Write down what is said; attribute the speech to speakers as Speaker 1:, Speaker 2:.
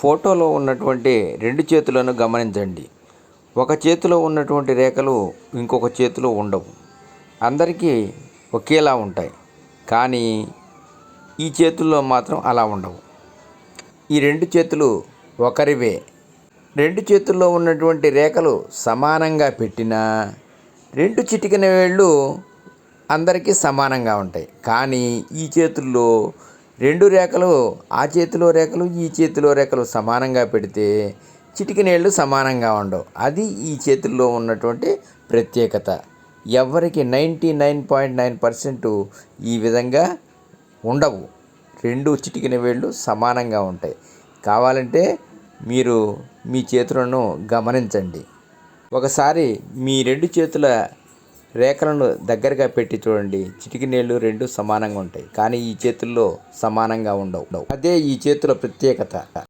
Speaker 1: ఫోటోలో ఉన్నటువంటి రెండు చేతులను గమనించండి. ఒక చేతిలో ఉన్నటువంటి రేఖలు ఇంకొక చేతిలో ఉండవు. అందరికీ ఒకేలా ఉంటాయి, కానీ ఈ చేతుల్లో మాత్రం అలా ఉండవు. ఈ రెండు చేతులు ఒకరివే. రెండు చేతుల్లో ఉన్నటువంటి రేఖలు సమానంగా పెట్టినా రెండు చిటికెన వేళ్ళు అందరికీ సమానంగా ఉంటాయి. కానీ ఈ చేతుల్లో రెండు రేఖలు, ఆ చేతిలో రేఖలు ఈ చేతిలో రేఖలు సమానంగా పెడితే చిటికెనేళ్ళు సమానంగా ఉండవు. అది ఈ చేతుల్లో ఉన్నటువంటి ప్రత్యేకత. ఎవరికి 99.9% ఈ విధంగా ఉండవు. రెండు చిటికెన వేళ్ళు సమానంగా ఉంటాయి. కావాలంటే మీరు మీ చేతులను గమనించండి. ఒకసారి మీ రెండు చేతుల రేఖలను దగ్గరగా పెట్టి చూడండి. చిటికెనేళ్ళు రెండు సమానంగా ఉంటాయి, కానీ ఈ చేతుల్లో సమానంగా ఉండవు. అదే ఈ చేతుల ప్రత్యేకత.